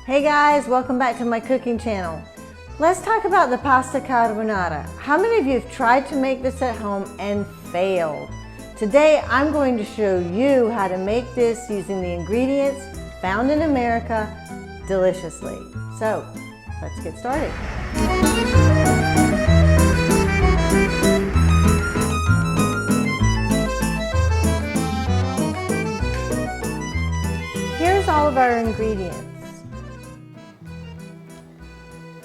Hey guys, welcome back to my cooking channel. Let's talk about the pasta carbonara. How many of you have tried to make this at home and failed? Today I'm going to show you how to make this using the ingredients found in America deliciously. So let's get started. Here's all of our ingredients.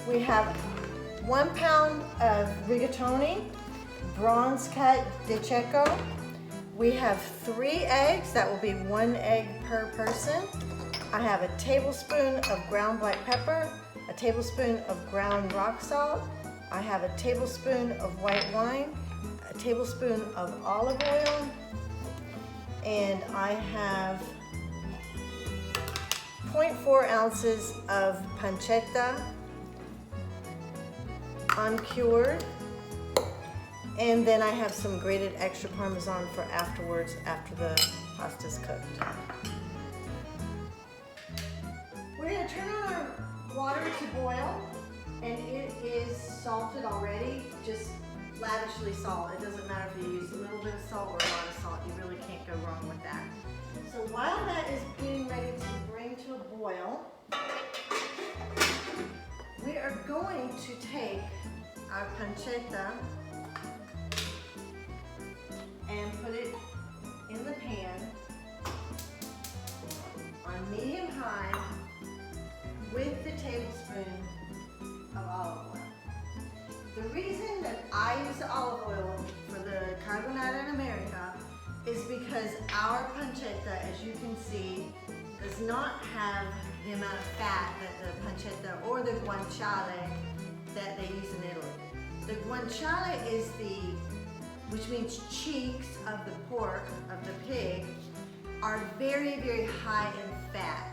We have 1 pound of rigatoni, bronze cut di cecco. We have 3 eggs, that will be 1 egg per person. I have a tablespoon of ground black pepper, a tablespoon of ground rock salt. I have a tablespoon of white wine, a tablespoon of olive oil, and I have 0.4 ounces of pancetta, uncured, and then I have some grated extra Parmesan for afterwards after the pasta's cooked. We're going to turn on our water to boil, and it is salted already, just lavishly salt. It doesn't matter if you use a little bit of salt or a lot of salt, you really can't go wrong with that. So while that is getting ready to bring to a boil, we are going to take our pancetta and put it in the pan on medium-high with the tablespoon of olive oil. The reason that I use the olive oil for the carbonara in America is because our pancetta, as you can see, does not have the amount of fat that the pancetta or the guanciale that they use in Italy. The guanciale is which means cheeks of the pork, of the pig, are very, very high in fat,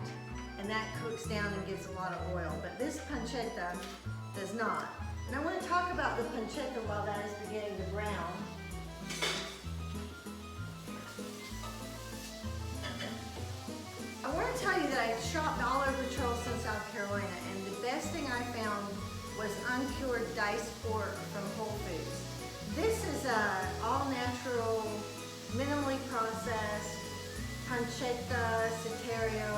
and that cooks down and gives a lot of oil, but this pancetta does not. And I want to talk about the pancetta while that is beginning to brown. I want to tell you that I shopped all over Charleston, South Carolina, and the best thing I found was uncured diced pork from Whole Foods. This is all natural, minimally processed pancetta Citerio.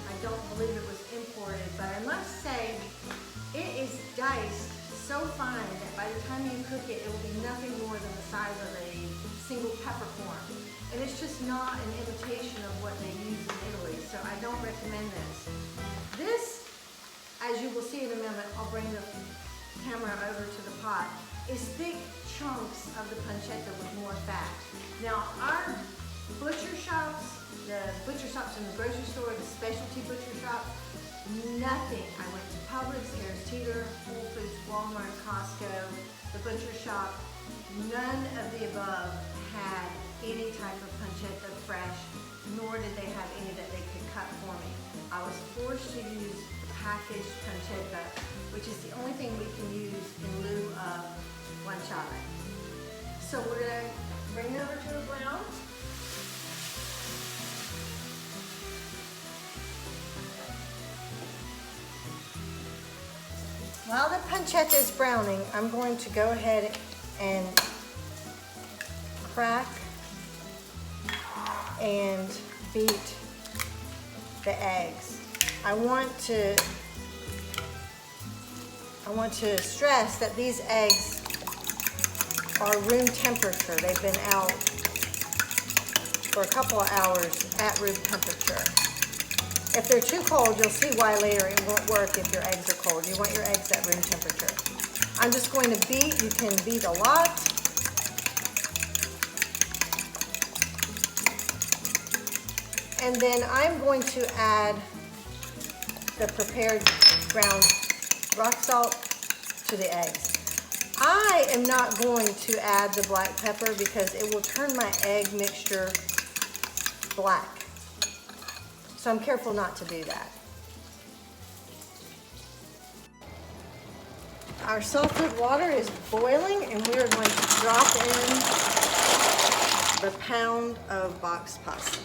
I don't believe it was imported, but I must say it is diced so fine that by the time you cook it, it will be nothing more than the size of a single peppercorn. And it's just not an imitation of what they use in Italy, so I don't recommend this. This, as you will see in a minute, I'll bring the camera over to the pot, is thick chunks of the pancetta with more fat. Now our butcher shops, the butcher shops in the grocery store, the specialty butcher shops, nothing. I went to Publix, Harris Teeter, Whole Foods, Walmart, Costco, the butcher shop, none of the above had any type of pancetta fresh, nor did they have any that they could cut for me. I was forced to use packaged pancetta, which is the only thing we can use in lieu of guanciale. So we're going to bring it over to a brown. While the pancetta is browning, I'm going to go ahead and crack and beat the eggs. I want to stress that these eggs are room temperature. They've been out for a couple of hours at room temperature. If they're too cold, you'll see why later it won't work if your eggs are cold. You want your eggs at room temperature. I'm just going to beat. You can beat a lot. And then I'm going to add the prepared ground rock salt to the eggs. I am not going to add the black pepper because it will turn my egg mixture black. So I'm careful not to do that. Our salted water is boiling, and we are going to drop in the pound of box pasta.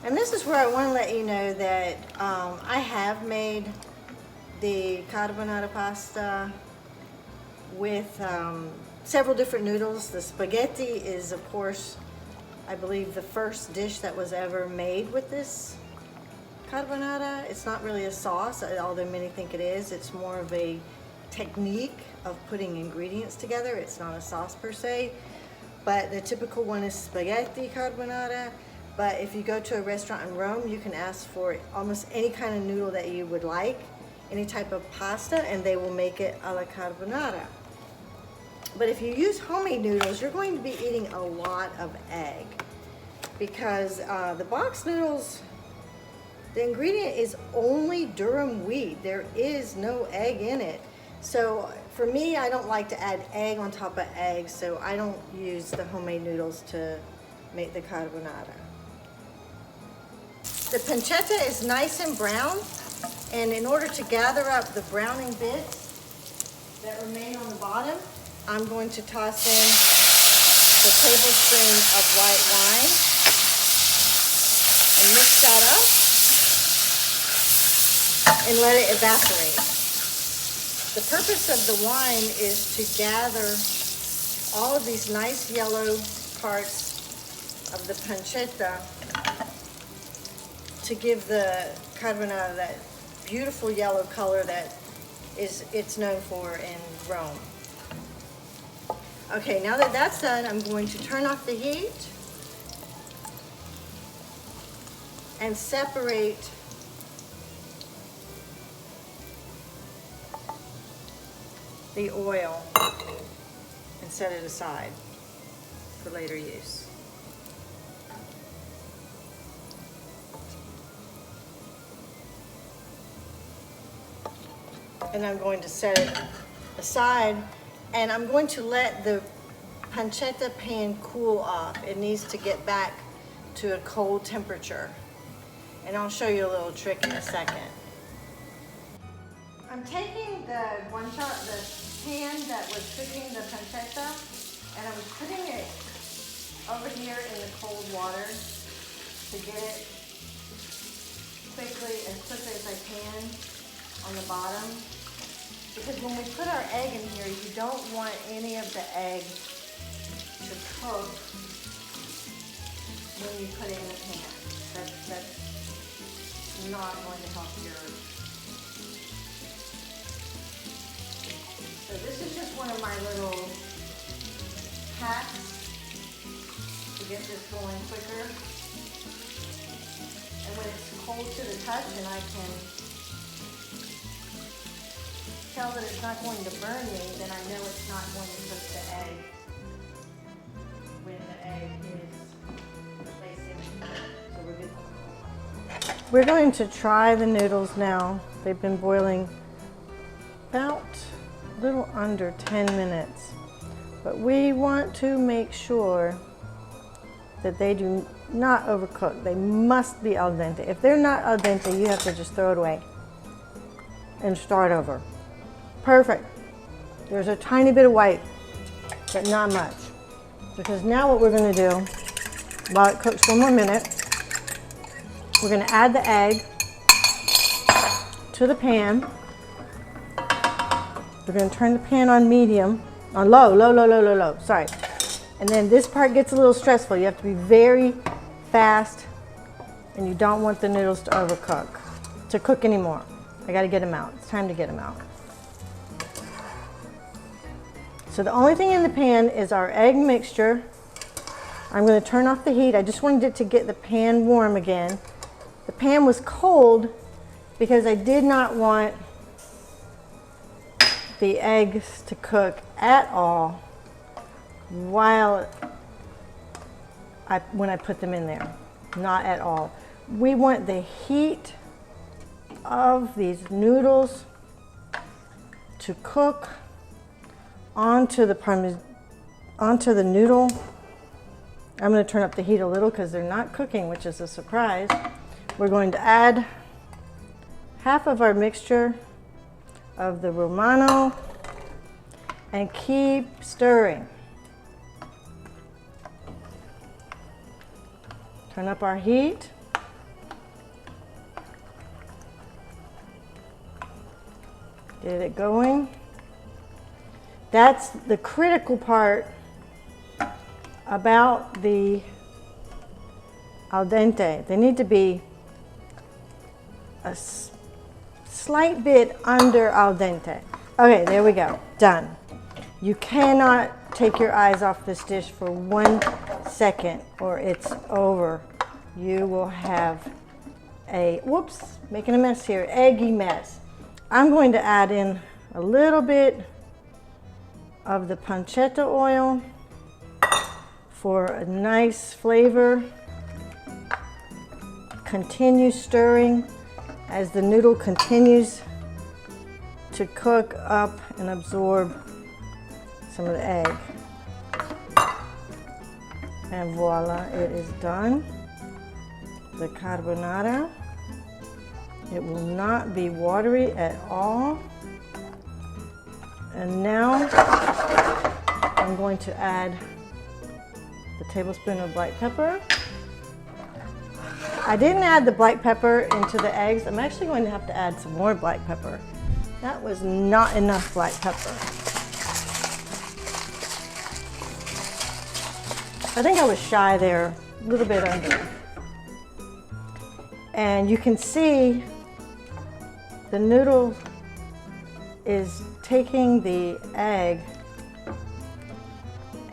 And this is where I want to let you know that I have made the carbonara pasta with several different noodles. The spaghetti is, of course, I believe the first dish that was ever made with this carbonara. It's not really a sauce, although many think it is. It's more of a technique of putting ingredients together. It's not a sauce per se, but the typical one is spaghetti carbonara. But if you go to a restaurant in Rome, you can ask for almost any kind of noodle that you would like, any type of pasta, and they will make it a la carbonara. But if you use homemade noodles, you're going to be eating a lot of egg, because the box noodles, the ingredient is only durum wheat. There is no egg in it. So for me, I don't like to add egg on top of egg, so I don't use the homemade noodles to make the carbonara. The pancetta is nice and brown, and in order to gather up the browning bits that remain on the bottom, I'm going to toss in the tablespoon of white wine and mix that up and let it evaporate. The purpose of the wine is to gather all of these nice yellow parts of the pancetta to give the carbonara that beautiful yellow color that it's known for in Rome. Okay, now that that's done, I'm going to turn off the heat and separate the oil and set it aside for later use. And I'm going to set it aside, and I'm going to let the pancetta pan cool off. It needs to get back to a cold temperature. And I'll show you a little trick in a second. I'm taking the pan that was cooking the pancetta, and I'm putting it over here in the cold water to get it as quickly as I can on the bottom. Because when we put our egg in here, you don't want any of the egg to cook when you put it in the pan. That's not going to help your... So this is just one of my little hacks to get this going quicker. And when it's cold to the touch and I can tell that it's not going to burn me, then I know it's not going to cook the egg when the egg is placing. So we're good. We're going to try the noodles now. They've been boiling about a little under 10 minutes. But we want to make sure that they do not overcook. They must be al dente. If they're not al dente, you have to just throw it away and start over. Perfect. There's a tiny bit of white, but not much. Because now what we're going to do, while it cooks one more minute, we're going to add the egg to the pan. We're going to turn the pan on medium, on low, sorry. And then this part gets a little stressful. You have to be very fast, and you don't want the noodles to cook anymore. I got to get them out. It's time to get them out. So the only thing in the pan is our egg mixture. I'm going to turn off the heat. I just wanted it to get the pan warm again. The pan was cold because I did not want the eggs to cook at all when I put them in there. Not at all. We want the heat of these noodles to cook onto the noodle. I'm going to turn up the heat a little because they're not cooking, which is a surprise. We're going to add half of our mixture of the Romano and keep stirring. Turn up our heat. Get it going. That's the critical part about the al dente. They need to be a slight bit under al dente. Okay, there we go, done. You cannot take your eyes off this dish for 1 second or it's over. You will have a, whoops, making a mess here, eggy mess. I'm going to add in a little bit of the pancetta oil for a nice flavor. Continue stirring as the noodle continues to cook up and absorb some of the egg. And voila, it is done. The carbonara. It will not be watery at all. And now I'm going to add the tablespoon of black pepper. I didn't add the black pepper into the eggs. I'm actually going to have to add some more black pepper. That was not enough black pepper. I think I was shy there, a little bit under. And you can see the noodle is taking the egg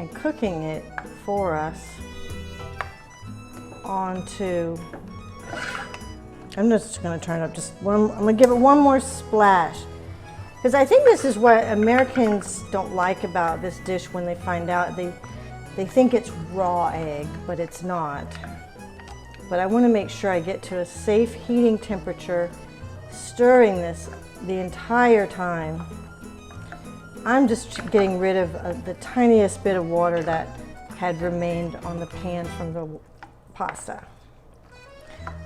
and cooking it for us onto, I'm just going to turn it up just one, I'm going to give it one more splash. Because I think this is what Americans don't like about this dish when they find out. They think it's raw egg, but it's not. But I want to make sure I get to a safe heating temperature, stirring this the entire time. I'm just getting rid of the tiniest bit of water that had remained on the pan from the pasta.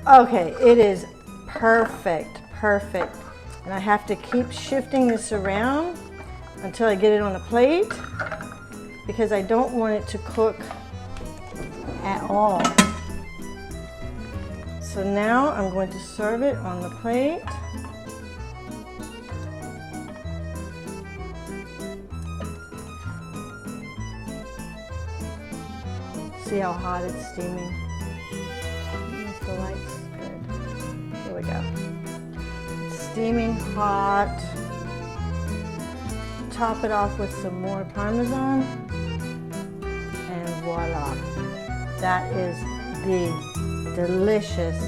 Okay, it is perfect, perfect. And I have to keep shifting this around until I get it on a plate because I don't want it to cook at all. So now I'm going to serve it on the plate. See how hot it's steaming? The light's good. Here we go. Steaming hot. Top it off with some more Parmesan. And voila. That is the delicious,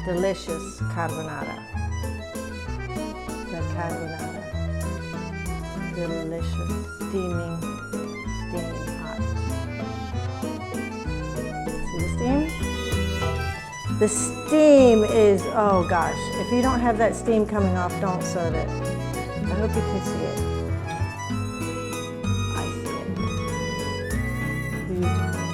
delicious carbonara. The carbonara. Delicious, steaming hot. See the steam? The steam is, oh gosh, if you don't have that steam coming off, don't serve it. I hope you can see it. I see it. Beautiful.